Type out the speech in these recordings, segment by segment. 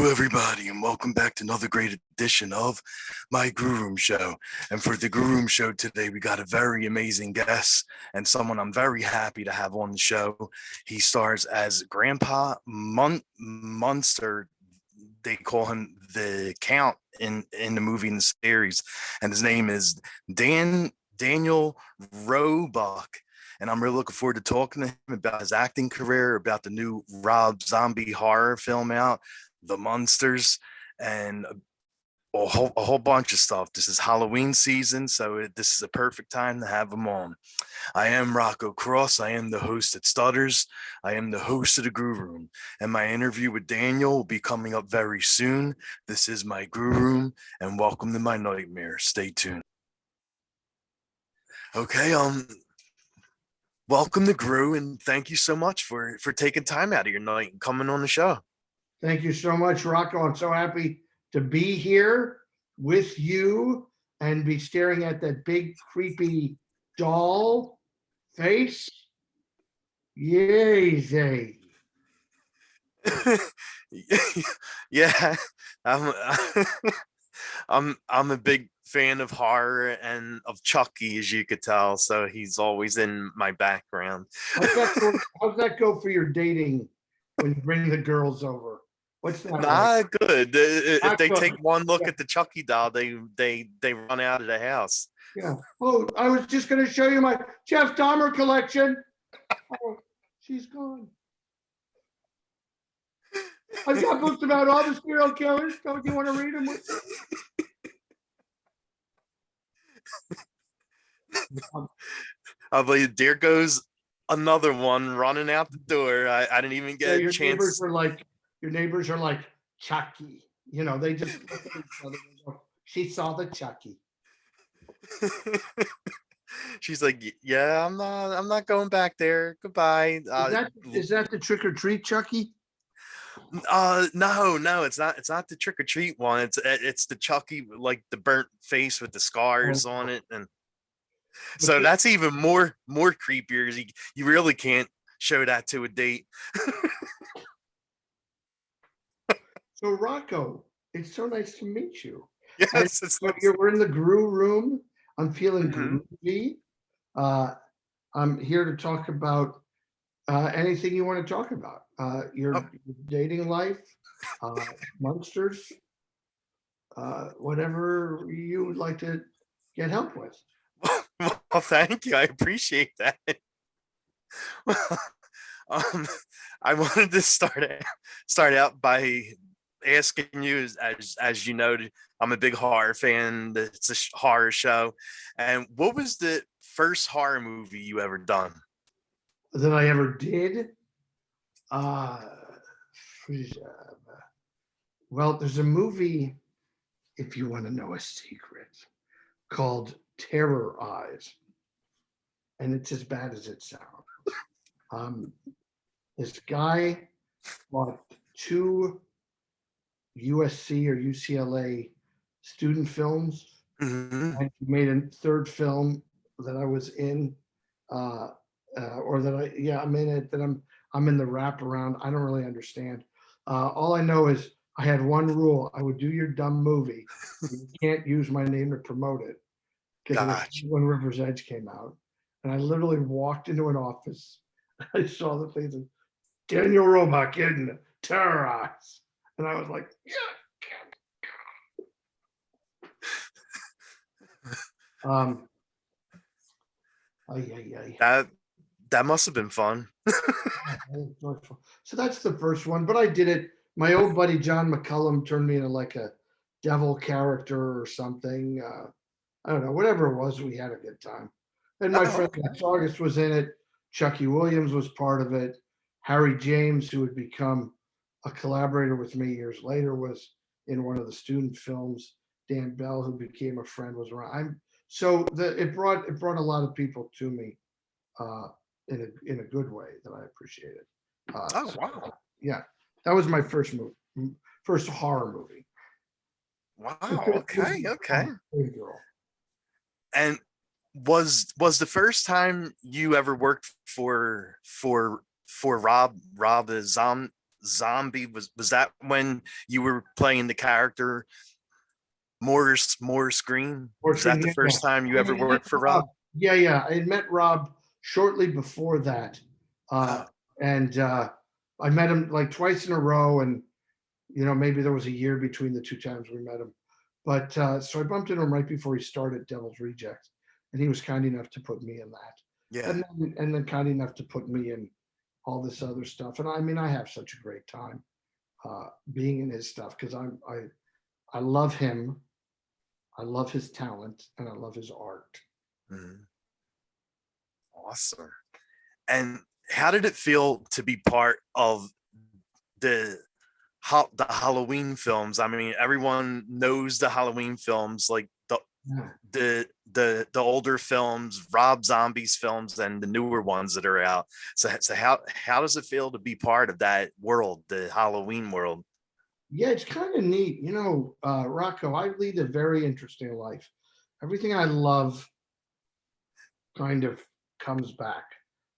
Hello, everybody, and welcome back to another great edition of my Grue Rume Show. And for the Grue Rume Show today, we got a very amazing guest and someone I'm very happy to have on the show. He stars as Grandpa Munster. They call him the Count in the movie and the series, and his name is Daniel Roebuck. And I'm really looking forward to talking to him about his acting career, about the new Rob Zombie horror film out, The Munsters, and a whole bunch of stuff. This is Halloween season, so this is a perfect time to have him on. I am Rocco Cross. I am the host at Stutters. I am the host of the Grue Room, and my interview with Daniel will be coming up very soon. This is my Grue Room, and welcome to my nightmare. Stay tuned. Okay, welcome to Grue, and thank you so much for taking time out of your night and coming on the show. Thank you so much, Rocco. I'm so happy to be here with you and be staring at that big, creepy doll face. Yay, Zay. Yeah, I'm I'm a big fan of horror and of Chucky, as you could tell. So he's always in my background. How's that go for your dating when you bring the girls over? What's that? Not good. If they good. take one look at the Chucky doll, they run out of the house. Yeah. Oh, I was just going to show you my Jeff Dahmer collection. Oh, she's gone. I've got books about all the serial killers. Don't you want to read them? I believe there goes another one running out the door. I didn't even get a chance. Your neighbors are like Chucky. You know, they just look at each other and go, she saw the Chucky. She's like, yeah, I'm not going back there. Goodbye. Is that the trick or treat Chucky? No, it's not the trick or treat one. It's the Chucky, like the burnt face with the scars on it, and so that's even more creepier. You really can't show that to a date. So Rocco, it's so nice to meet you. Yes, we're in the Grue Room. I'm feeling groovy. I'm here to talk about anything you want to talk about. Your dating life, Munsters, whatever you would like to get help with. Well, thank you. I appreciate that. I wanted to start out by asking you, as you know, I'm a big horror fan. It's a horror show. And what was the first horror movie you ever done? That I ever did? Well, there's a movie, if you want to know a secret, called Terror Eyes. And it's as bad as it sounds. This guy bought 2 USC or UCLA student films, and he made a 3rd film that I was in, or that I'm in it. That I'm in the wraparound. I don't really understand. All I know is I had one rule: I would do your dumb movie. You can't use my name to promote it, because when River's Edge came out, and I literally walked into an office. I saw the thing that Daniel Roebuck in Terror Eyes. And I was like, yeah. That must have been fun. So that's the first one, but I did it. My old buddy John McCullum turned me into like a devil character or something. I don't know, whatever it was, we had a good time. And my friend Max August was in it. Chucky Williams was part of it. Harry James, who would become a collaborator with me years later, was in one of the student films. Dan Bell, who became a friend, was around. It brought a lot of people to me in a good way that I appreciated. Wow! Yeah, that was my first horror movie. Wow. Okay. And was the first time you ever worked for Rob zombie, was that when you were playing the character Morris Green? Or Was that the yeah, yeah. first time you I ever had met worked for Rob. Rob? Yeah, yeah. I had met Rob shortly before that. Uh, Oh, and I met him like twice in a row, and maybe there was a year between the two times we met him. But so I bumped into him right before he started Devil's Rejects, and he was kind enough to put me in that, yeah. and then kind enough to put me in all this other stuff. And I mean, I have such a great time being in his stuff because I love him, I love his talent, and I love his art. Mhm. Awesome. And how did it feel to be part of the the Halloween films? I mean, everyone knows the Halloween films, like Yeah. the older films, Rob Zombie's films, and the newer ones that are out. So how does it feel to be part of that world, the Halloween world? Yeah, it's kind of neat. Rocco, I lead a very interesting life. Everything I love kind of comes back.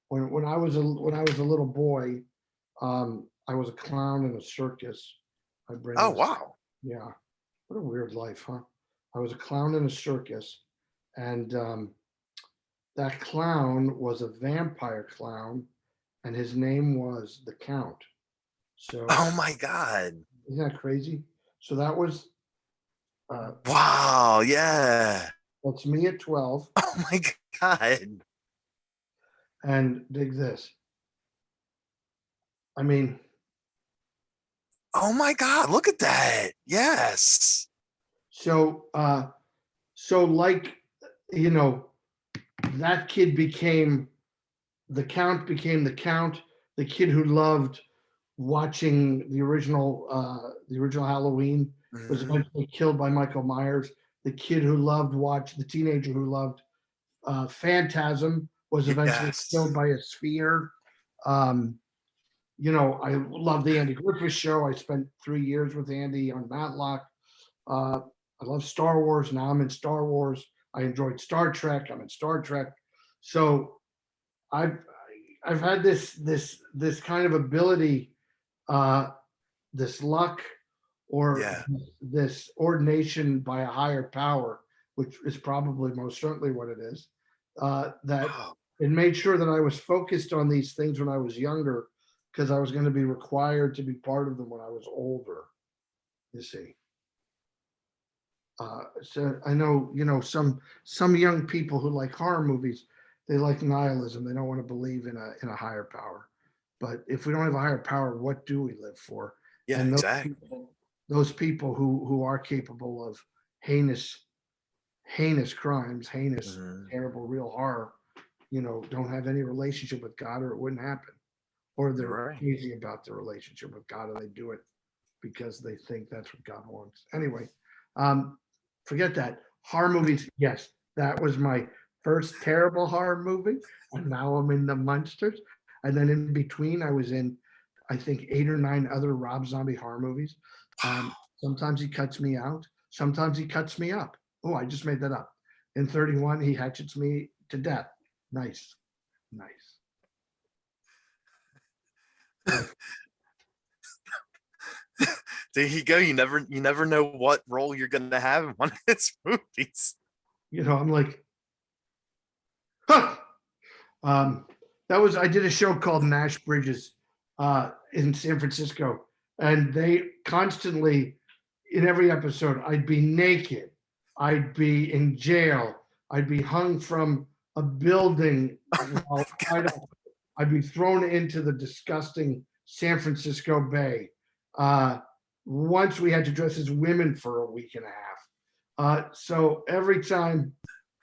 When I was a little boy, I was a clown in a circus. My brain Oh was wow. Yeah. What a weird life, huh? I was a clown in a circus, and that clown was a vampire clown, and his name was the Count. So Oh my God. isn't that crazy? So that was uh, Wow. Yeah. that's me at 12, Oh my God. and dig this. I mean, Oh my God. Look at that. Yes. so like you know that kid became the Count became the Count, the kid who loved watching the original Halloween was Mhm. eventually killed by Michael Myers. The teenager who loved Phantasm was eventually killed Yes. by a sphere. Um, I love the Andy Griffith Show. I spent 3 years with Andy on Matlock. Uh, I love Star Wars. Now I'm in Star Wars. I enjoyed Star Trek. I'm in Star Trek. So I've I've had this kind of ability, uh, this luck, or Yeah. this ordination by a higher power, which is probably most certainly what it is. That Oh, it made sure that I was focused on these things when I was younger, because I was going to be required to be part of them when I was older. You see. So I know, some young people who like horror movies, they like nihilism. They don't want to believe in a higher power. But if we don't have a higher power, what do we live for? yeah, And exactly. those people who are capable of heinous heinous crimes, heinous, Mhm. terrible, real horror, don't have any relationship with God, or it wouldn't happen. Or they're You're right. crazy about their relationship with God, and they do it because they think that's what God wants. Anyway, um, forget that. Horror movies, yes, that was my first terrible horror movie, and now I'm in the Munsters. And then in between, I was in, I think, 8 or 9 other Rob Zombie horror movies. Sometimes he cuts me out. Sometimes he cuts me up. Oh, I just made that up. In 31, he hatchets me to death. Nice, nice. There you go. You never know what role you're gonna have in one of his movies. I'm like, huh. Um, I did a show called Nash Bridges in San Francisco, and they constantly, in every episode, I'd be naked, I'd be in jail, I'd be hung from a building while I'd be thrown into the disgusting San Francisco Bay. Uh, Once we had to dress as women for a week and a half. So every time,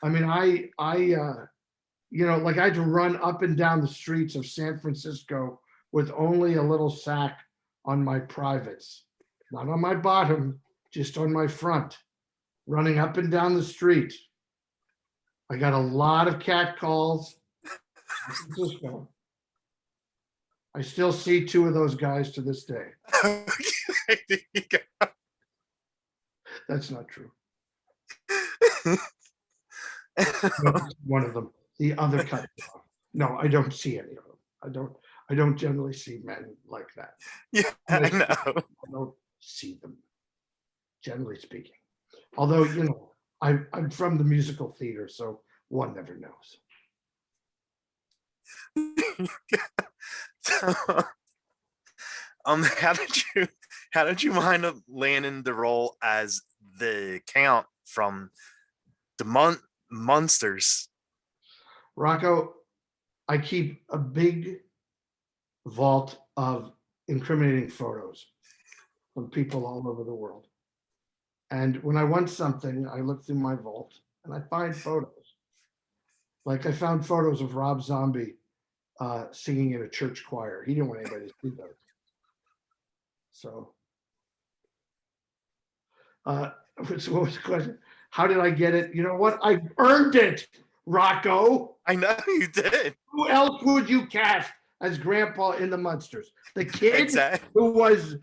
I mean, like I had to run up and down the streets of San Francisco with only a little sack on my privates, not on my bottom, just on my front, running up and down the street. I got a lot of cat calls. San Francisco. I still see 2 of those guys to this day. Okay, there you go. That's not true. One of them, the other cut off. No, I don't see any of them. I don't generally see men like that. Yeah, I know. I don't see them, generally speaking. Although, I'm from the musical theater, so one never knows. So, how did you wind up landing the role as the Count from the Munsters? Rocco, I keep a big vault of incriminating photos from people all over the world. And when I want something, I look through my vault and I find photos. Like I found photos of Rob Zombie singing in a church choir. He didn't want anybody to see those. So, what was the question? How did I get it? You know what? I earned it, Rocco. I know you did. Who else would you cast as Grandpa in the Munsters? The kid Exactly. who was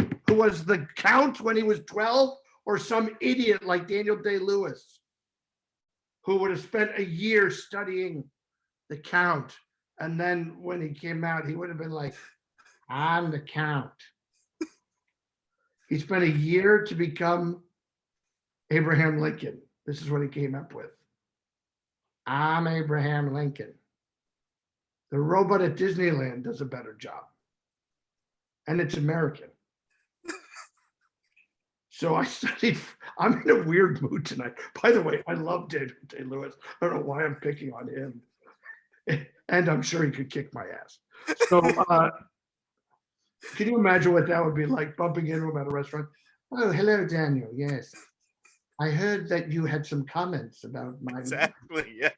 the Count when he was 12, or some idiot like Daniel Day-Lewis, who would have spent a year studying the Count, and then when he came out, he would have been like, "I'm the Count." He spent a year to become Abraham Lincoln. This is what he came up with. I'm Abraham Lincoln. The robot at Disneyland does a better job. And it's American. So I studied. I'm in a weird mood tonight. By the way, I love Daniel Day-Lewis. I don't know why I'm picking on him. And I'm sure he could kick my ass. So can you imagine what that would be like, bumping into him at a restaurant? Oh, hello, Daniel. Yes. I heard that you had some comments about my, Exactly. Yes.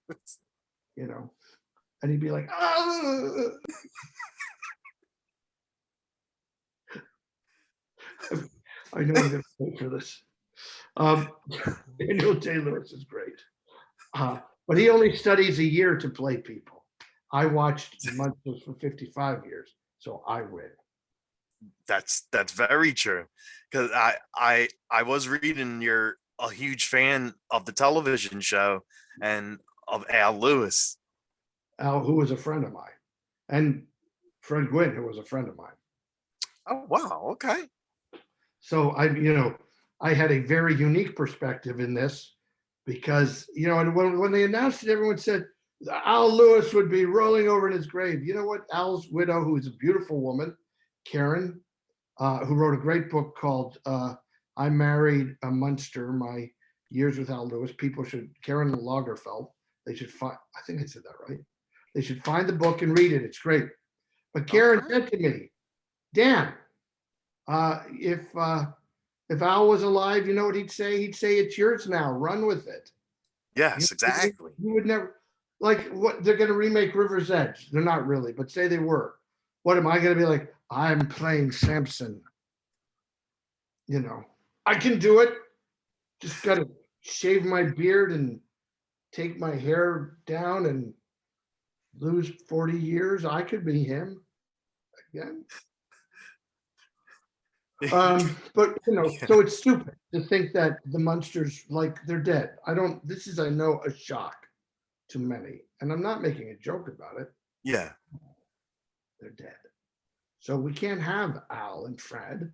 And he'd be like, oh. I know I'm going to pay for this. Daniel Day-Lewis is great. But he only studies a year to play people. I watched Munsters for 55 years, so I win. That's very true. Because I was reading you're a huge fan of the television show and of Al Lewis. Al, who was a friend of mine, and Fred Gwynn, who was a friend of mine. Oh wow, okay. So I had a very unique perspective in this because, and when they announced it, everyone said Al Lewis would be rolling over in his grave. You know what? Al's widow, who is a beautiful woman, Karen, who wrote a great book called I Married a Munster, My Years with Al Lewis. Karen Lagerfeld, they should find, I think I said that right. They should find the book and read it. It's great. But Karen said to me, Dan, if Al was alive, you know what he'd say? He'd say, it's yours now. Run with it. Yes, exactly. You would never, like, what they're going to remake River's Edge. They're not really, but say they were. What am I going to be like? I'm playing Samson. I can do it. Just got to shave my beard and take my hair down and lose 40 years. I could be him again. But so it's stupid to think that the Munsters, like, they're dead. This is, I know, a shock to many, and I'm not making a joke about it. Yeah. They're dead. So we can't have Al and Fred.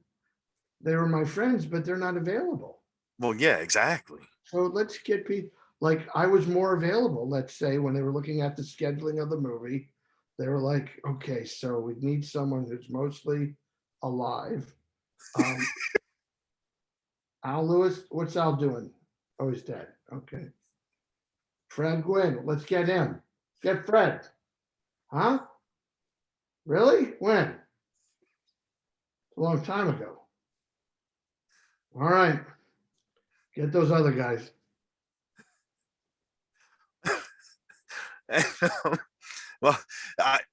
They were my friends, but they're not available. Well, yeah, exactly. So let's get people, like, I was more available, let's say, when they were looking at the scheduling of the movie. They were like, okay, so we need someone who's mostly alive. Al Lewis, what's Al doing? Oh, he's dead. Okay. Fred Gwynn, let's get him. Get Fred. Huh? Really? When? A long time ago. All right. Get those other guys. Well,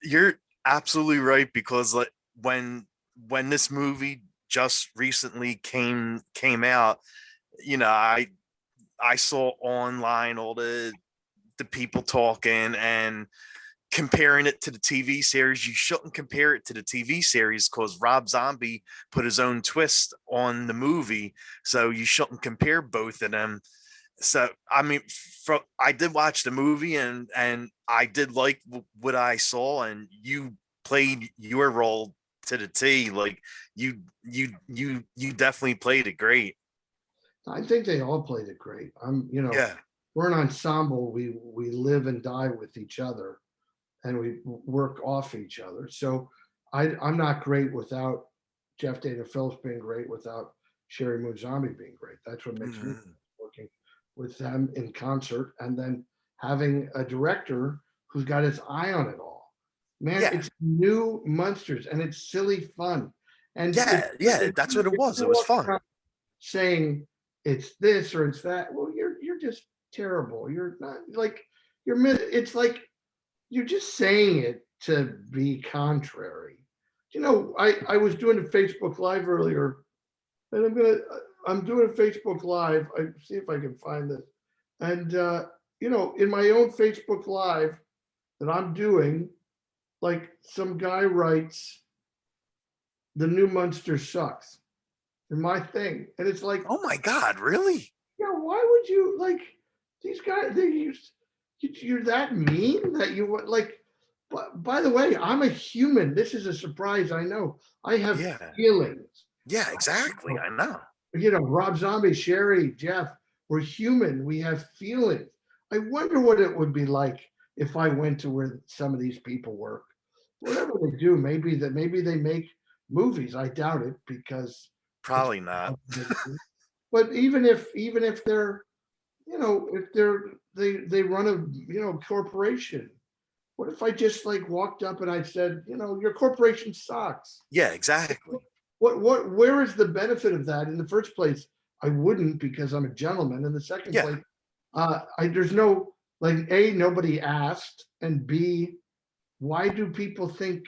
you're absolutely right, because like when this movie just recently came out, I saw online all the people talking and comparing it to the TV series. You shouldn't compare it to the TV series because Rob Zombie put his own twist on the movie, so you shouldn't compare both of them. So I mean, I did watch the movie and I did like what I saw, and you played your role to the T. Like you definitely played it great. I think they all played it great. Yeah. We're an ensemble. We live and die with each other, and we work off each other. So I'm not great without Jeff Dana Phillips being great, without Sherry Moon Zombie being great. That's what makes me Mhm. working with them in concert, and then having a director who's got his eye on it all. Man, Yeah. it's new Munsters and it's silly fun. And Yeah. Yeah. That's what it if was. It you're was walking fun. around saying it's this or it's that, well, you're just terrible. You're not like it's like you're just saying it to be contrary. I was doing a Facebook Live earlier, and I'm doing a Facebook Live. I see if I can find this. And in my own Facebook Live that I'm doing, like some guy writes, "The new Munster sucks." In my thing, and it's like, Oh my God, really? yeah, why would you like these guys? You're that mean that you would like. But by the way, I'm a human. This is a surprise. I know. I have Yeah. feelings. Yeah, exactly. I know. Rob Zombie, Sherry, Jeff, we're human. We have feelings. I wonder what it would be like if I went to where some of these people work. Whatever they do, maybe they make movies. I doubt it because it's Probably not. but even if they're if they run a corporation, what if I just like walked up and I said, your corporation sucks? Yeah, exactly. Where is the benefit of that? In the first place, I wouldn't, because I'm a gentleman. In the second Yeah, place, there's no, like, A, nobody asked, and B, why do people think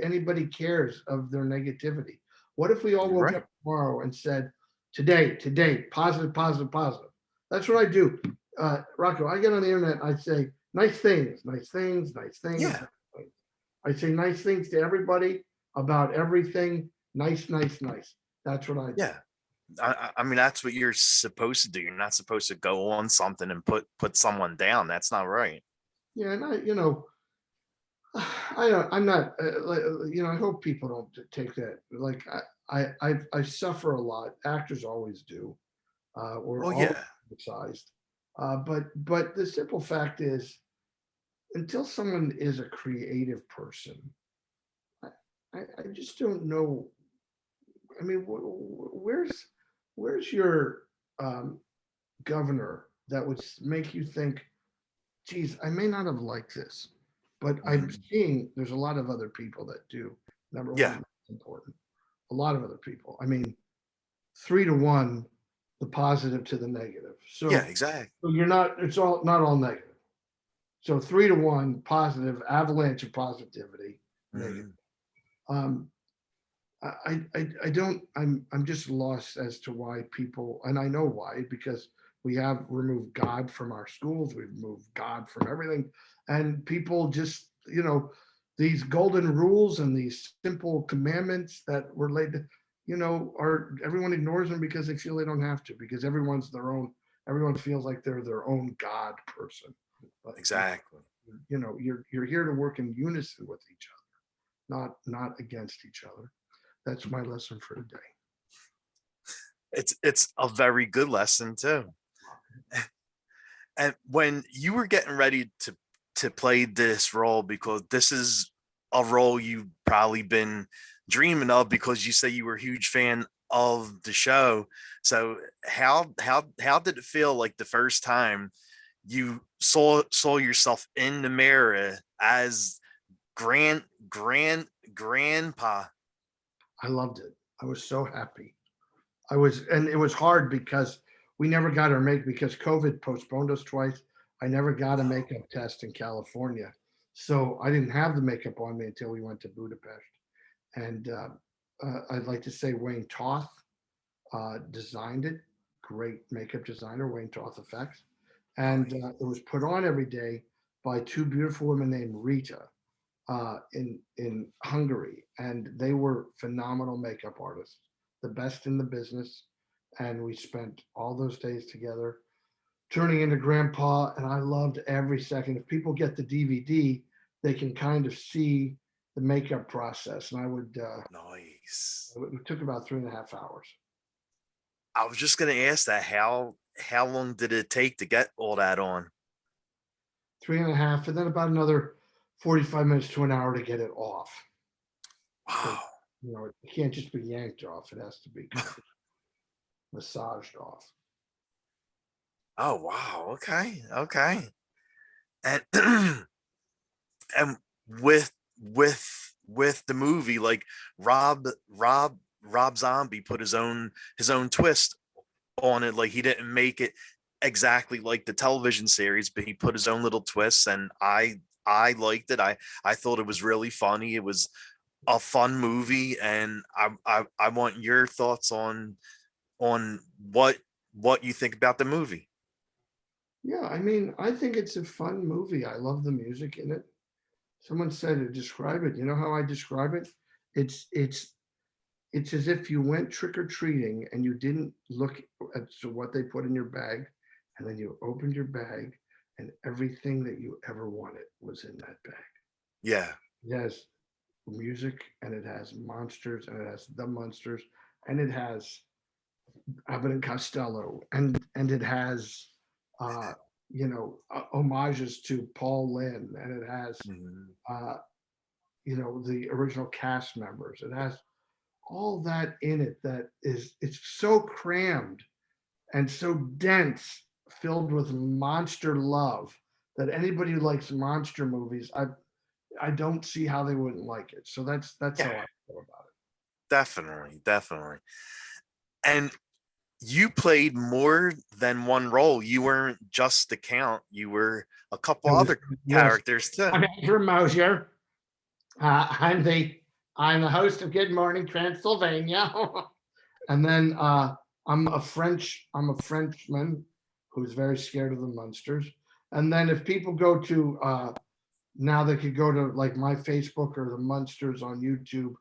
anybody cares of their negativity? What if we all you're woke right. up tomorrow and said, today, positive, positive, positive? That's what I do. Rocco, I get on the internet and I say nice things, nice things, nice things. Yeah, I say nice things to everybody about everything. Nice, nice, nice. That's what I do. yeah. I mean, that's what you're supposed to do. You're not supposed to go on something and put someone down. That's not right. Yeah, and I'm not, I hope people don't take that. Like, I suffer a lot. Actors always do. We're Well, always yeah, criticized. But the simple fact is, until someone is a creative person, I, I just don't know. I mean, where's your um, governor that would make you think, geez, I may not have liked this, but I'm mhm, seeing there's a lot of other people that do. Number one, yeah, that's important. A lot of other people. I mean, 3 to 1, the positive to the negative. yeah, So, exactly. you're not. It's all not all negative. So 3 to 1 positive, avalanche of positivity, negative. Mhm. Um, I don't. I'm just lost as to why people, and I know why, because we have removed God from our schools, we've removed God from everything, and people just, these golden rules and these simple commandments that were laid, are, everyone ignores them because they feel they don't have to, because everyone feels like they're their own God person. But Exactly. you're here to work in unison with each other, not against each other. That's my lesson for today. It's a very good lesson too. And when you were getting ready to play this role, because this is a role you've probably been dreaming of, because you say you were a huge fan of the show. So how did it feel like the first time you saw yourself in the mirror as grandpa? I loved it. I was so happy. And it was hard because we never got our because COVID postponed us twice. I never got a Oh, makeup test in California. So I didn't have the makeup on me until we went to Budapest. And I'd like to say Wayne Toth designed it. Great makeup designer, Wayne Toth Effects. And nice. it was put on every day by two beautiful women named Rita in Hungary, and they were phenomenal makeup artists, the best in the business. And we spent all those days together, turning into grandpa. And I loved every second. If people get the DVD, they can kind of see makeup process, and I would. Nice. It took about 3.5 hours. I was just gonna ask that. How long did it take to get all that on? 3.5, and then about another 45 minutes to an hour to get it off. Wow. It can't just be yanked off. It has to be kind of massaged off. Oh wow. Okay. Okay. And and with the movie, like Rob Zombie put his own twist on it. Like he didn't make it exactly like the television series, but he put his own little twists, and I liked it. I thought it was really funny. It was a fun movie, and I want your thoughts on what you think about the movie. Yeah, I mean, I think it's a fun movie. I love the music in it. Someone said to describe it. You know how I describe it? It's as if you went trick or treating and you didn't look at what they put in your bag, and then you opened your bag, and everything that you ever wanted was in that bag. Yeah. It has music, and it has monsters, and it has the Munsters, and it has Abbott and Costello, and it has homages to Paul Lynde, and it has Mhm. the original cast members. It has all that in it that it's so crammed and so dense, filled with monster love, that anybody who likes monster movies, I don't see how they wouldn't like it. So that's how Yeah, I feel about it. definitely, definitely. And you played more than one role. You weren't just the Count. You were a couple I was, other yes, characters too. I'm Andrew Mosier. I'm the host of Good Morning Transylvania. And then I'm a Frenchman who's very scared of the Munsters. And then if people go to now, they could go to like my Facebook or the Munsters on YouTube.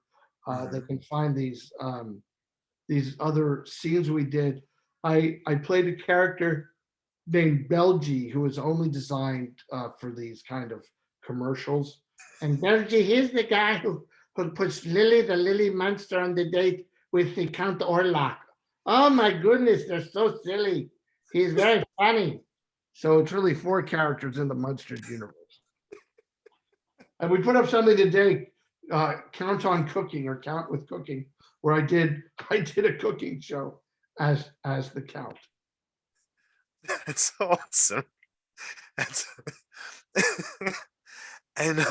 They can find these other scenes we did. I played a character named Belgie, who was only designed for these kind of commercials. And Belgie, here's the guy who puts Lily, the Lily Munster, on the date with the Count Orlok. Oh my goodness, they're so silly. He's very funny. So it's really 4 characters in the Munsters universe. And we put up something today, Count on Cooking or Count with Cooking, where I did a cooking show as the Count. That's awesome. That's and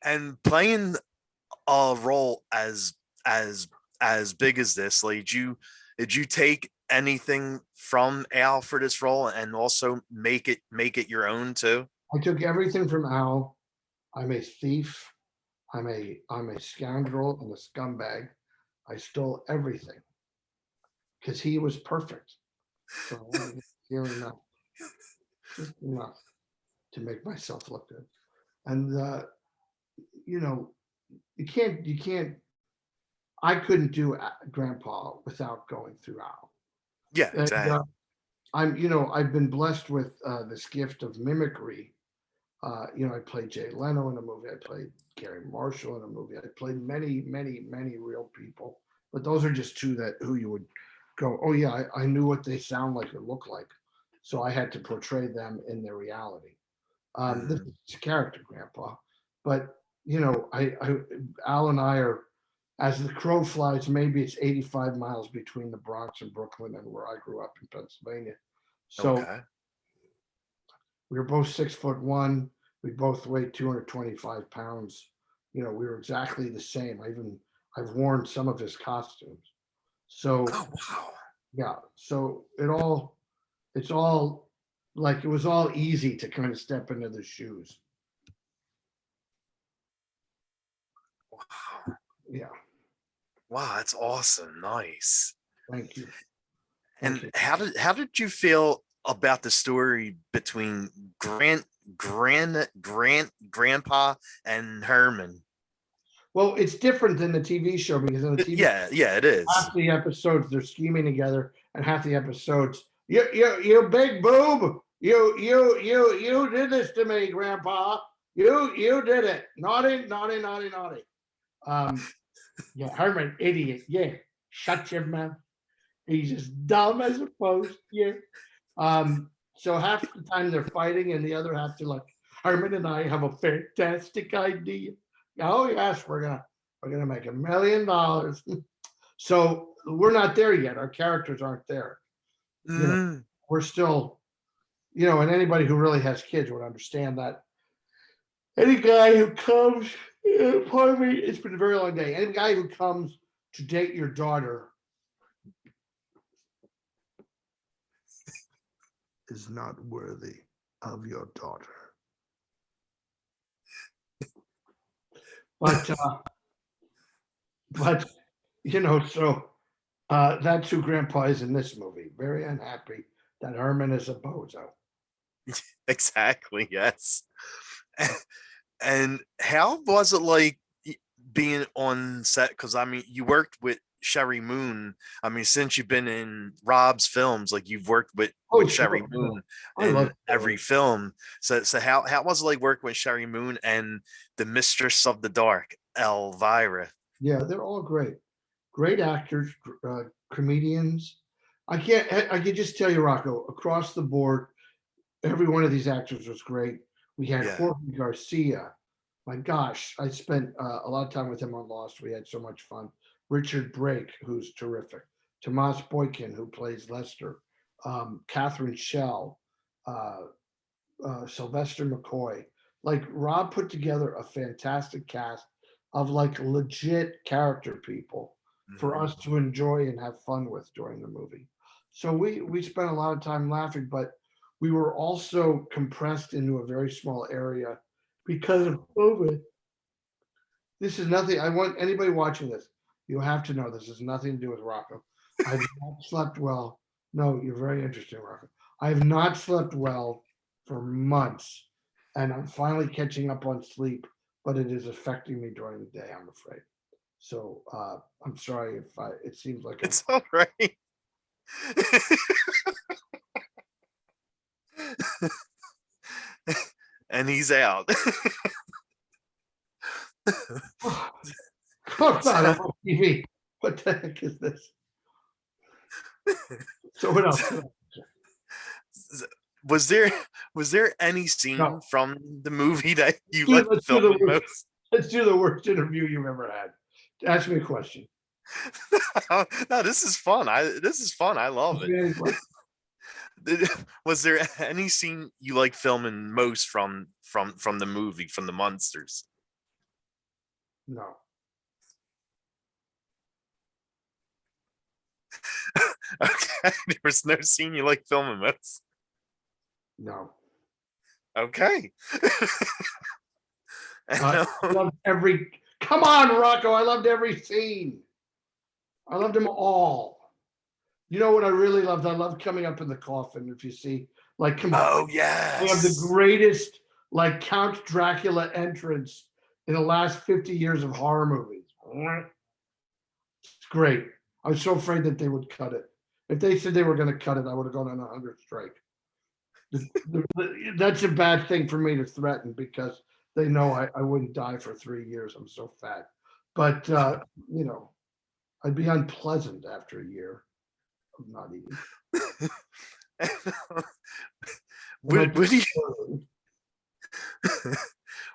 and playing a role as big as this, like did you take anything from Al for this role and also make it your own too? I took everything from Al. I'm a thief. I'm a scoundrel and a scumbag. I stole everything because he was perfect. So I wanted to hear enough, just enough to make myself look good. And you can't. I couldn't do Grandpa without going through Al. Yeah, And exactly. I've been blessed with this gift of mimicry. I played Jay Leno in a movie. I played Gary Marshall in a movie. I played many, many, many real people. But those are just 2 who you would go, oh yeah, I knew what they sound like or look like. So I had to portray them in their reality. This is character Grandpa. But Al and I are, as the crow flies, maybe it's 85 miles between the Bronx and Brooklyn and where I grew up in Pennsylvania. So Okay. we were both 6'1". We both weighed 225 pounds. We were exactly the same. I've worn some of his costumes. So Oh wow. yeah, so it's all like it was all easy to kind of step into the shoes. Wow. Yeah, Wow, that's awesome. Nice. thank you. Thank And you. how did you feel about the story between Grandpa and Herman? Well, it's different than the TV show because in the TV, Yeah, yeah, it is. half the episodes they're scheming together, and half the episodes, you big boob, you did this to me, Grandpa. You did it. Naughty, naughty, naughty, naughty. Yeah, Herman, idiot. Yeah, shut your mouth. He's as dumb as a post. Yeah. So half the time they're fighting, and the other half they're like, Herman and I have a fantastic idea. Oh yes, we're gonna make $1 million. So we're not there yet. Our characters aren't there. You know, Mm. we're still, and anybody who really has kids would understand that. Any guy who comes, pardon me, it's been a very long day. Any guy who comes to date your daughter is not worthy of your daughter. But so that's who Grandpa is in this movie. Very unhappy that Herman is a bozo. Exactly. Yes. And how was it like being on set? Because I mean, you worked with Sherry Moon. I mean, since you've been in Rob's films, like you've worked with Sherry Moon in every film. So how was it like working with Sherry Moon and the Mistress of the Dark, Elvira? Yeah, they're all great. Great actors, comedians. I can just tell you, Rocco, across the board, every one of these actors was great. We had Yeah. Jorge Garcia. My gosh, I spent a lot of time with him on Lost. We had so much fun. Richard Brake, who's terrific. Tomas Boykin, who plays Lester. Catherine Schell. Sylvester McCoy. Like Rob put together a fantastic cast of like legit character people for us to enjoy and have fun with during the movie. So we spent a lot of time laughing, but we were also compressed into a very small area because of COVID. This is nothing. I want anybody watching this. You have to know this has nothing to do with Rocco. I've not slept well. No, you're very interesting, Rocco. I have not slept well for months, and I'm finally catching up on sleep, but it is affecting me during the day, I'm afraid. So I'm sorry if it seems like It's all right. And he's out. Oh, God, TV. What the heck is this? So what else? Was there any scene No. from the movie that you Steve, liked filming most? Let's do the worst interview you've ever had. Ask me a question. No, this is fun. This is fun. I love it. Was there any scene you like filming most from the movie, from the Munsters? No. Okay, there was no scene you like filming most. No. Okay. I loved every. Come on, Rocco! I loved every scene. I loved them all. You know what I really loved? I loved coming up in the coffin. If you see, like, oh yes, we have the greatest like Count Dracula entrance in the last 50 years of horror movies. It's great. I was so afraid that they would cut it. If they said they were going to cut it, I would have gone on a hunger strike. That's a bad thing for me to threaten because they know I wouldn't die for 3 years. I'm so fat. But, I'd be unpleasant after a year of not eating.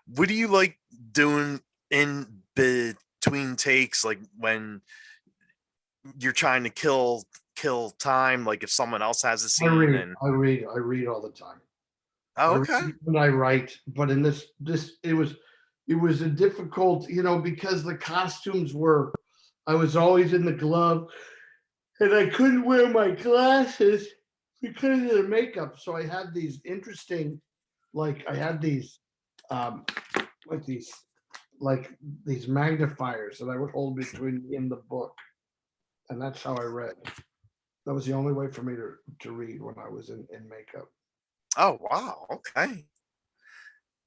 What do you like doing in between takes, like when you're trying to kill time, like if someone else has a scene? I read all the time. Oh, okay. When I write, but in this it was a difficult, because the costumes were, I was always in the glove and I couldn't wear my glasses because of the makeup. So I had these interesting, I had these these magnifiers that I would hold between me and the book. And that's how I read. That was the only way for me to read when I was in makeup. Oh, wow. Okay.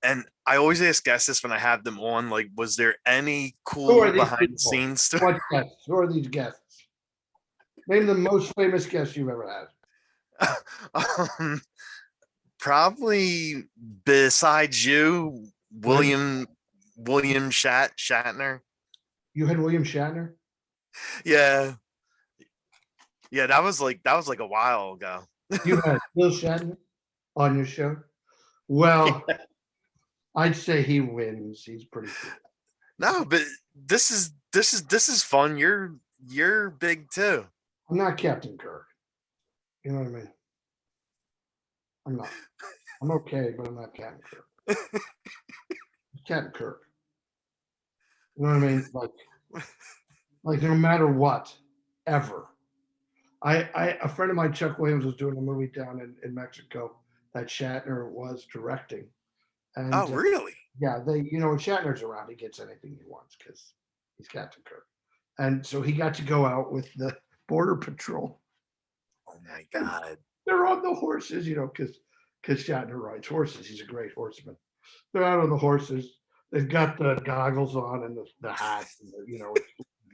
And I always ask guests this when I have them on, like, was there any cool behind the scenes stuff? What guests? Who are these guests? Name the most famous guests you've ever had. Probably besides you, William Shatner. You had William Shatner? Yeah. Yeah, that was like a while ago. You had Bill Shatner on your show? Well, I'd say he wins. He's pretty cool. No, but this is fun. You're big too. I'm not Captain Kirk. You know what I mean? I'm not. I'm okay, but I'm not Captain Kirk. Captain Kirk. You know what I mean? Like no matter what, ever. A friend of mine, Chuck Williams, was doing a movie down in Mexico that Shatner was directing. And Oh, really? yeah, when Shatner's around, he gets anything he wants because he's Captain Kirk. And so he got to go out with the Border Patrol. Oh my God. They're on the horses, because Shatner rides horses. He's a great horseman. They're out on the horses. They've got the goggles on and the hat, and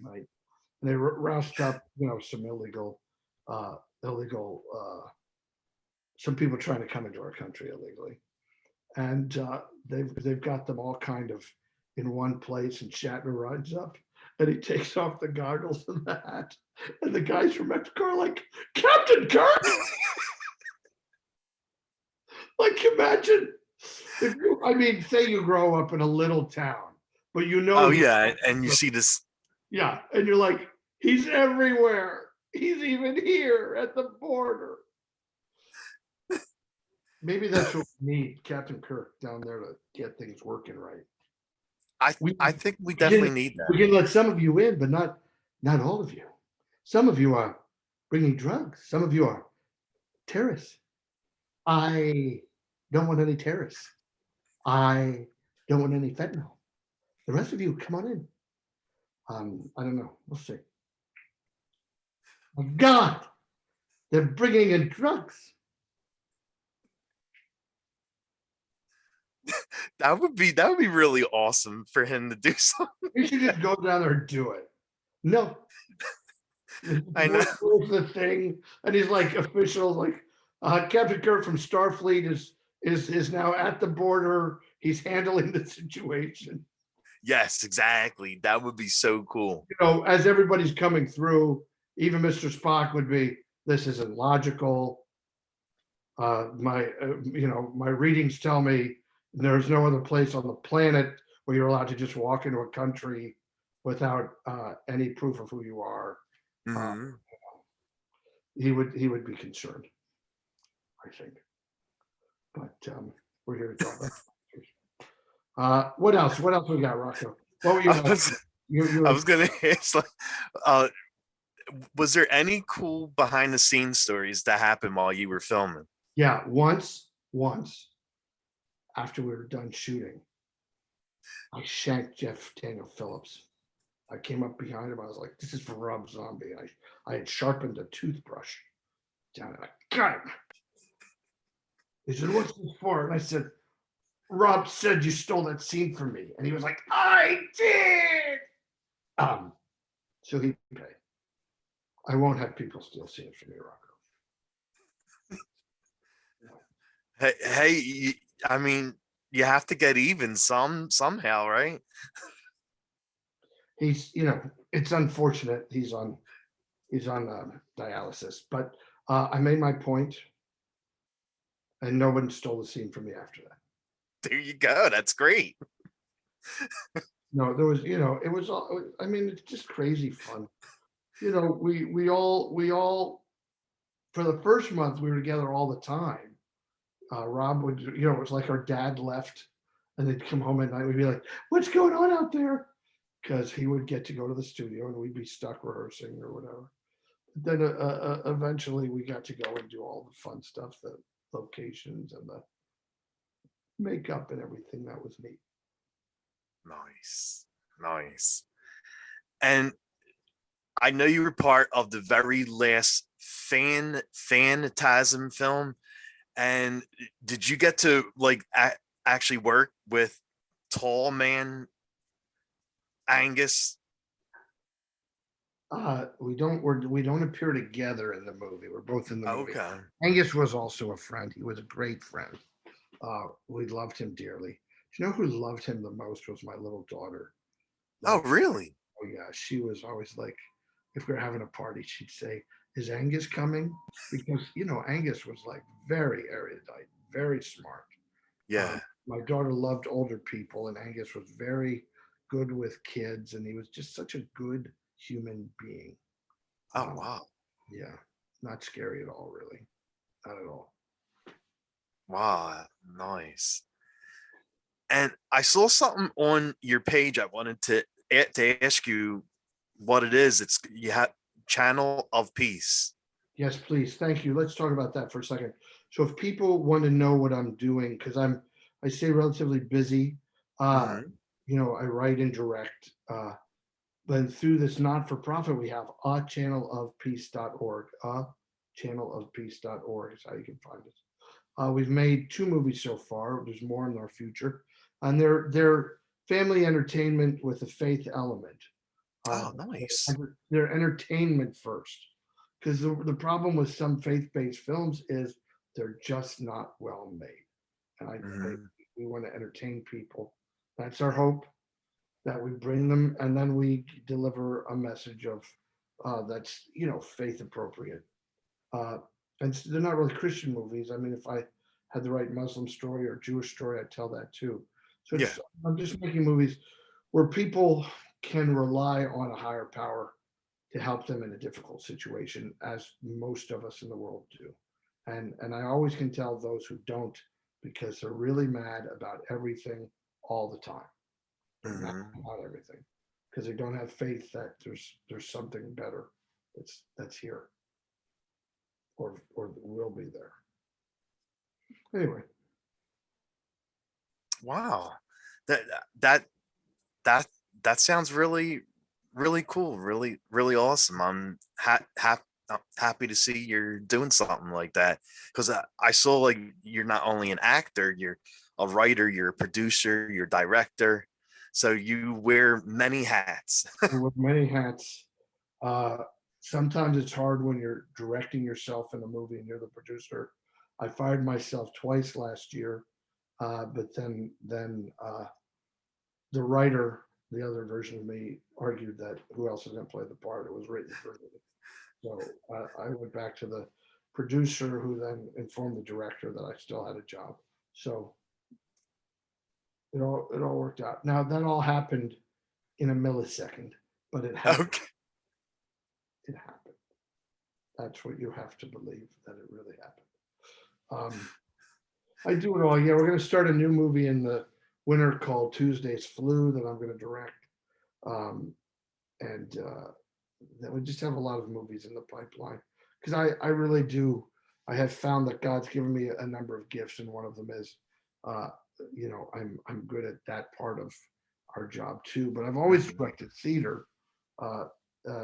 right. And they roused up, some some people trying to come into our country illegally, and they've got them all kind of in one place. And Shatner rides up, and he takes off the goggles and the hat, and the guys from Mexico are like, "Captain Kirk!" Like, imagine say you grow up in a little town, but Oh yeah, and you see this. Yeah, and you're like, he's everywhere. He's even here at the border. Maybe that's what we need, Captain Kirk down there to get things working right. I think we definitely need that. We can let some of you in, but not all of you. Some of you are bringing drugs. Some of you are terrorists. I don't want any terrorists. I don't want any fentanyl. The rest of you, come on in. I don't know. We'll see. My God, they're bringing in drugs. That would be really awesome for him to do something. You should just go down there and do it. No. I know. The thing, and he's like officials, like Captain Kirk from Starfleet is now at the border. He's handling the situation. Yes, exactly. That would be so cool. As everybody's coming through, even Mr. Spock would be, this isn't logical. My readings tell me there's no other place on the planet where you're allowed to just walk into a country without any proof of who you are. Mm-hmm. He would be concerned, I think. But we're here to talk about what else? What else we got, Rocco? What were you? I was gonna ask, was there any cool behind the scenes stories that happened while you were filming? Yeah, once after we were done shooting, I shanked Daniel Phillips. I came up behind him. I was like, "This is for Rob Zombie." I had sharpened a toothbrush down, and I got him. He said, "What's this for?" And I said, "Rob said you stole that scene from me." And he was like, "I did." So he paid. I won't have people steal scenes from me, Rocco. Hey, I mean, you have to get even somehow, right? He's, it's unfortunate he's on dialysis, but I made my point, and no one stole the scene from me after that. There you go. That's great. No, there was, it was all. I mean, it's just crazy fun. We all for the first month we were together all the time. Rob would, it was like our dad left, and they'd come home at night. We'd be like, "What's going on out there?" Because he would get to go to the studio, and we'd be stuck rehearsing or whatever. But then eventually we got to go and do all the fun stuff, the locations and the makeup and everything. That was neat. Nice. And I know you were part of the very last Phantasm film. And did you get to actually work with Tall Man Angus? We don't appear together in the movie. We're both in the movie. Okay. Angus was also a friend. He was a great friend. We loved him dearly. You know who loved him the most was my little daughter. Oh, Like, really? oh yeah, she was always like, if we are having a party, she'd say, "Is Angus coming?" Because Angus was like very erudite, very smart. Um, Yeah. my daughter loved older people, and Angus was very good with kids, and he was just such a good human being. Oh, Um, wow. yeah, not scary at all, really, not at all. Wow. Nice. And I saw something on your page. I wanted to ask you what it is. It's you have Channel of Peace. Yes, please. Thank you. Let's talk about that for a second. So if people want to know what I'm doing, because I stay relatively busy, uh, Hmm. I write and direct. But through this not-for-profit, we have a channelofpeace.org. A channelofpeace.org is how you can find us. We've made 2 movies so far. There's more in our future, and they're family entertainment with a faith element. Uh, Oh, nice. they're entertainment first, because the problem with some faith-based films is they're just not well made. And Hmm. we want to entertain people. That's our hope, that we bring them, and then we deliver a message of that's faith appropriate. Uh, and they're not really Christian movies. I mean, if I had the right Muslim story or Jewish story, I'd tell that too. So Yeah. I'm just making movies where people can rely on a higher power to help them in a difficult situation, as most of us in the world do. And I always can tell those who don't, because they're really mad about everything all the time. They're mad Hmm. about everything because they don't have faith that there's something better that's here, or will be there. Anyway, Wow. That that that that sounds really cool. Really awesome. I'm happy to see you're doing something like that because I saw like you're not only an actor, you're a writer, you're a producer, you're a director. So you wear many hats. with many hats. Uh, Sometimes it's hard when you're directing yourself in a movie and you're the producer. I fired myself twice last year, but then the writer, the other version of me, argued that who else is going to play the part? It was written for me. So I went back to the producer, who then informed the director that I still had a job. So it all worked out. Now that all happened in a millisecond, but it happened. Okay. It happened. That's what you have to believe, that it really happened. Um, I do it all. Yeah, we're going to start a new movie in the winter called Tuesday's Flu that I'm going to direct. Um, and That we just have a lot of movies in the pipeline, because I really do. I have found that God's given me a number of gifts, and one of them is, uh, I'm good at that part of our job too. But I've always Mhm. directed theater. Uh,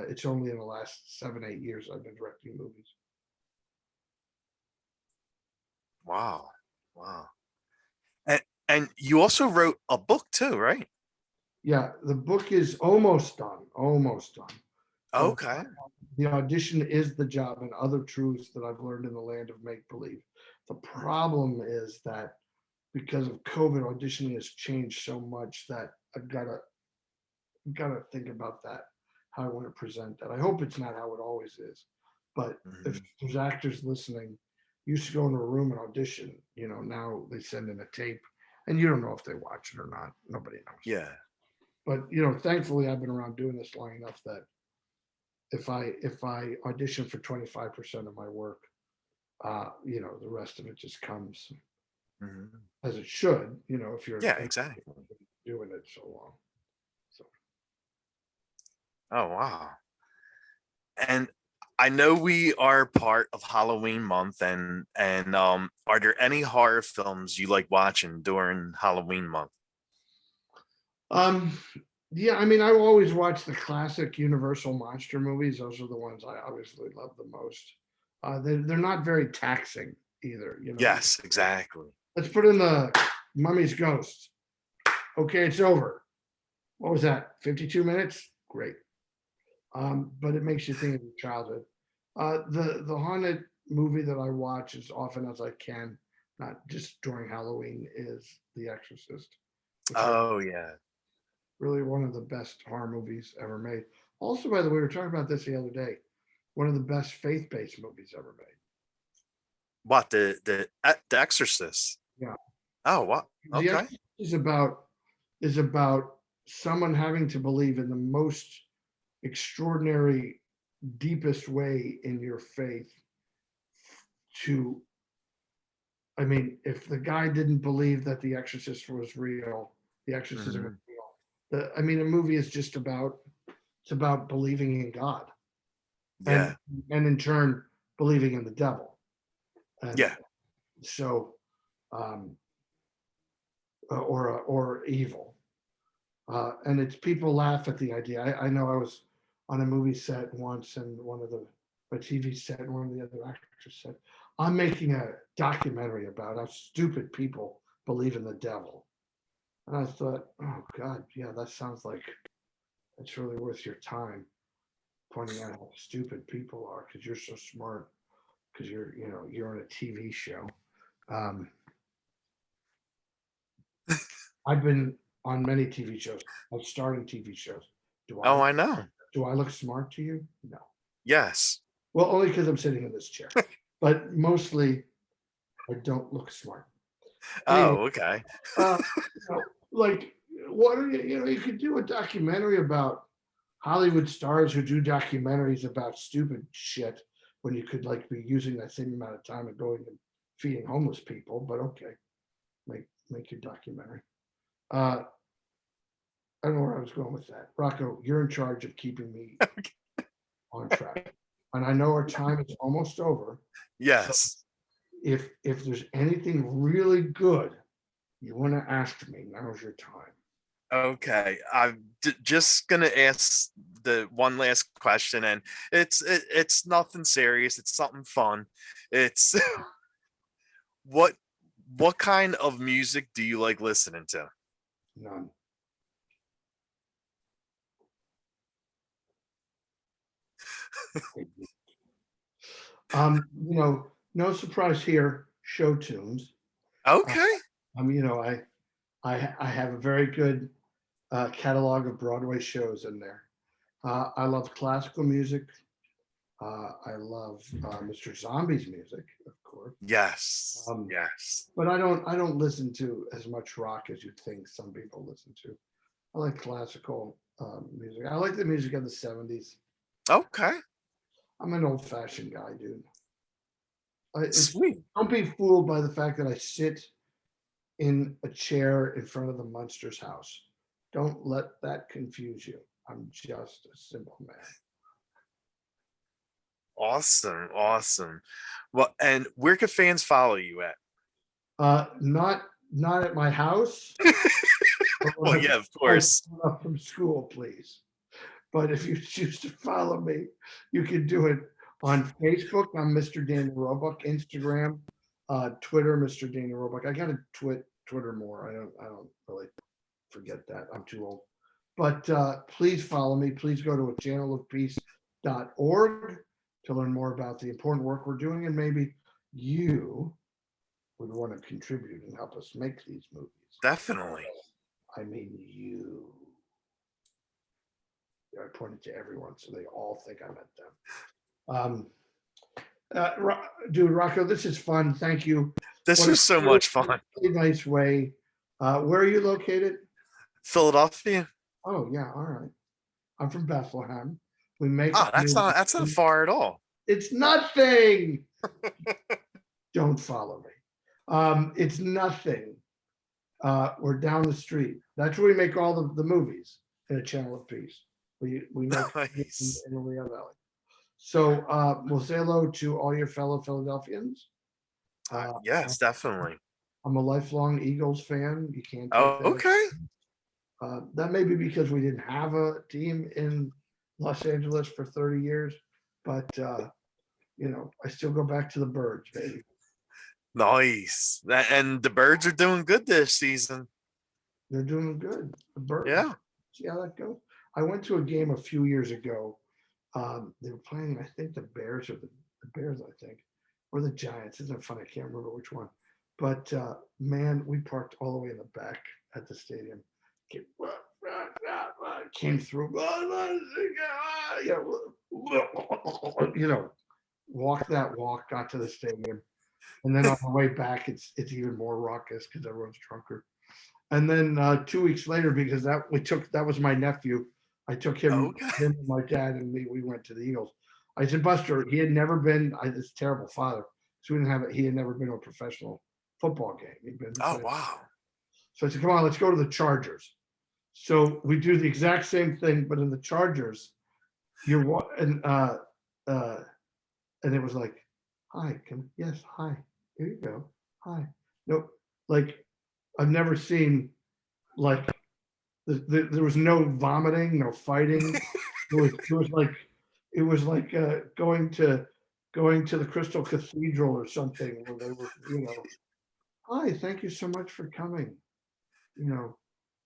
it's only in the last 7 8 years I've been directing movies. Wow. Wow. And you also wrote a book too, right? Yeah, the book is almost done, almost done. But Okay. the audition is the job, and other truths that I've learned in the land of make believe. The problem is that because of COVID, auditioning has changed so much that I've gotta think about that, how I want to present that. I hope it's not how it always is, but if Mhm. there's actors listening, used to go into a room and audition. Now they send in a tape, and you don't know if they watch it or not. Nobody knows. Yeah. But thankfully, I've been around doing this long enough that if I audition for 25% of my work, the rest of it just comes Mhm. as it should. If you're Yeah, exactly. doing it so long. So Oh, wow. And I know we are part of Halloween month and are there any horror films you like watching during Halloween month? Um, yeah, I mean, I always watch the classic Universal monster movies. Those are the ones I obviously love the most. They're not very taxing either. Yes, exactly. Let's put in the Mummy's Ghost. Okay, it's over. What was that? 52 minutes? Great. But it makes you think of your childhood. The haunted movie that I watch as often as I can, not just during Halloween, is The Exorcist. which are Oh yeah. really one of the best horror movies ever made. Also, by the way, we were talking about this the other day. One of the best faith-based movies ever made. What, the Exorcist? Yeah, Oh, what? The Okay. Exorcist is about someone having to believe in the most extraordinary, deepest way in your faith to, I mean, if the guy didn't believe that The Exorcist was real, The Exorcism was Mhm. real. I mean, a movie is just about, it's about believing in God, and Yeah. and in turn believing in the devil. And Yeah. so, um, or evil. And it's, people laugh at the idea. I know I was on a movie set once, and a TV set, and one of the other actors said, "I'm making a documentary about how stupid people believe in the devil." And I thought, oh God, yeah, that sounds like it's really worth your time pointing out how stupid people are because you're so smart because you're on a TV show. Um, I've been on many TV shows. I'm starring TV shows. Do I Oh, I know. do I look smart to you? No. Yes. Well, only because I'm sitting in this chair. But mostly, I don't look smart. Anyway, Oh, okay. uh, like, what are you? You could do a documentary about Hollywood stars who do documentaries about stupid shit when you could like be using that same amount of time and going and feeding homeless people. But okay, make your documentary. Uh, I don't know where I was going with that. Rocco, you're in charge of keeping me on track. And I know our time is almost over. So Yes. if there's anything really good you want to ask me, now's your time. Okay. I'm just gonna ask the one last question, and it's nothing serious. It's something fun. It's what what kind of music do you like listening to? None. No surprise here. Show tunes. Uh, Okay. I have a very good catalog of Broadway shows in there. I love classical music. I love Mr. Zombie's music, of course. Yes. Um, Yes. but I don't listen to as much rock as you'd think some people listen to. I like classical music. I like the music of the '70s. Okay. I'm an old fashioned guy, dude. It's Sweet. Don't be fooled by the fact that I sit in a chair in front of the Munsters house. Don't let that confuse you. I'm just a simple man. Awesome. Awesome. Well, and where can fans follow you at? Not at my house, but when Well, I yeah, of come course. up from school, please. But if you choose to follow me, you can do it on Facebook. I'm Mr. Daniel Roebuck. Instagram, Twitter, Mr. Daniel Roebuck. I gotta Twitter more. I don't really forget that. I'm too old. But please follow me. Please go to a channelofpeace.org to learn more about the important work we're doing, and maybe you would want to contribute and help us make these movies. Definitely. I mean, you. I pointed to everyone, so they all think I meant them. Dude, Rocco, this is fun. Thank you. This What a was so really, much fun. really nice way. Where are you located? Philadelphia. Oh, yeah. All right. I'm from Bethlehem. We make Oh, that's not far at all. It's nothing. Don't follow me. It's nothing. We're down the street. That's where we make all the movies in a channel of peace. We make in Nice. the Lehigh Valley. So we'll say hello to all your fellow Philadelphians. Yes, definitely. I'm a lifelong Eagles fan. You can't take Oh, that. okay. That may be because we didn't have a team in Los Angeles for 30 years, but I still go back to the Birds, baby. Nice. And the birds are doing good this season. They're doing good. The Birds. Yeah. See how that goes. I went to a game a few years ago. They were playing, I think the Bears or the Bears, I think, or the Giants. Isn't it funny? I can't remember which one. But man, we parked all the way in the back at the stadium. Came through, walked that walk, got to the stadium. And then on the way back, it's even more raucous because everyone's drunker. And then 2 weeks later, because that was my nephew, I took him and my dad and me. We went to the Eagles. I said, Buster, he had never been. This terrible father, so we didn't have it. He had never been to a professional football game. He'd been. Oh wow! So I said, come on, let's go to the Chargers. So we do the exact same thing, but in the Chargers, and it was like, hi, yes, hi, here you go, hi. No, like I've never seen like there was no vomiting, no fighting. It was like going to the Crystal Cathedral or something where they were, hi, thank you so much for coming.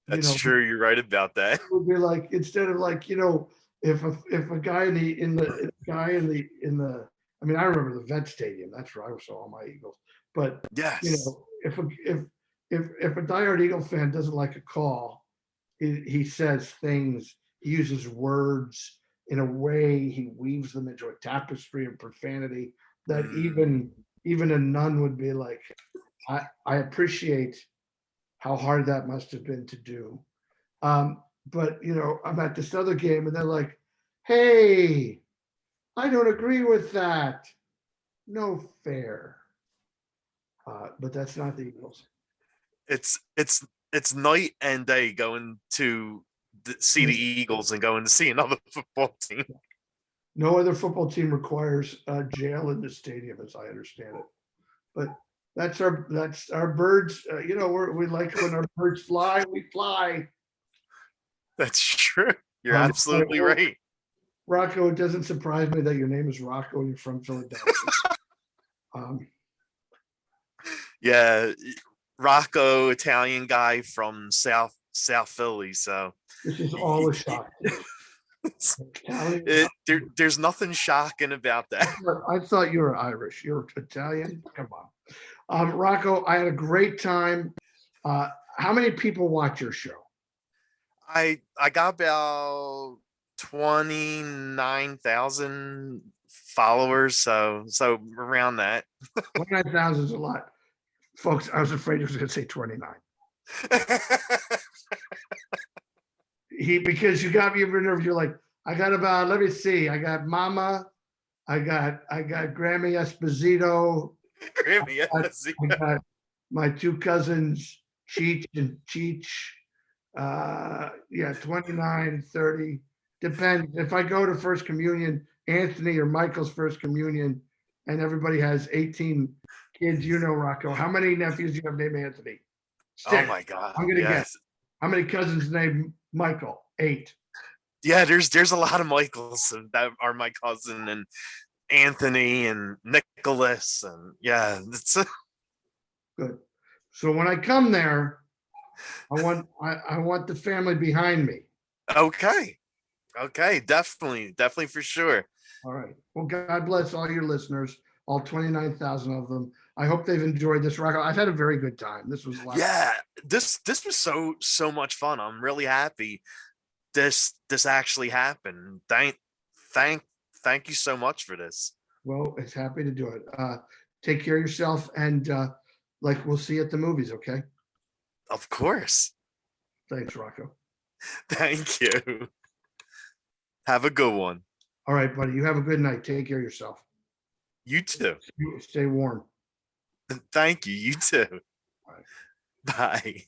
That's true. You're right about that. It would be like, instead of like, if a guy in the I mean, I remember the Vet Stadium. That's where I saw all my Eagles. But yes, if a diehard Eagle fan doesn't like a call, he says things. He uses words in a way. He weaves them into a tapestry of profanity that even a nun would be like, I appreciate how hard that must have been to do. But I'm at this other game and they're like, hey, I don't agree with that. No fair. But that's not the Eagles. It's night and day going to see the Eagles and going to see another football team. No other football team requires jail in the stadium, as I understand it. But that's our birds. We like when our birds fly, we fly. That's true. You're absolutely right. Rocco, it doesn't surprise me that your name is Rocco and you're from Philadelphia. Yeah, Rocco, Italian guy from South Philly. So this is all a shock. There's nothing shocking about that. I thought you were Irish. You're Italian. Come on, Rocco. I had a great time. How many people watch your show? I got about 29,000 followers, so around that. 29,000 is a lot, folks. I was afraid you was going to say 29. Because you got me nervous. You're like, I got about, let me see, I got Mama, I got Grammy Esposito. I got my two cousins, Cheech and Cheech. 29, 30. Depends. If I go to First Communion, Anthony or Michael's First Communion, and everybody has 18 kids, Rocco. How many nephews do you have named Anthony? 6. Oh my God. I'm gonna guess. How many cousins named Michael? 8. Yeah, there's a lot of Michaels that are my cousin, and Anthony and Nicholas, and yeah, it's good. So when I come there, I want the family behind me. Okay, definitely for sure. All right. Well, God bless all your listeners, all 29,000 of them. I hope they've enjoyed this, Rocco. I've had a very good time. This was this was so much fun. I'm really happy this actually happened. Thank you so much for this. Well, it's happy to do it. Take care of yourself, and we'll see you at the movies, okay? Of course. Thanks, Rocco. Thank you. Have a good one. All right, buddy. You have a good night. Take care of yourself. You too. Stay warm. Thank you. You too. All right. Bye.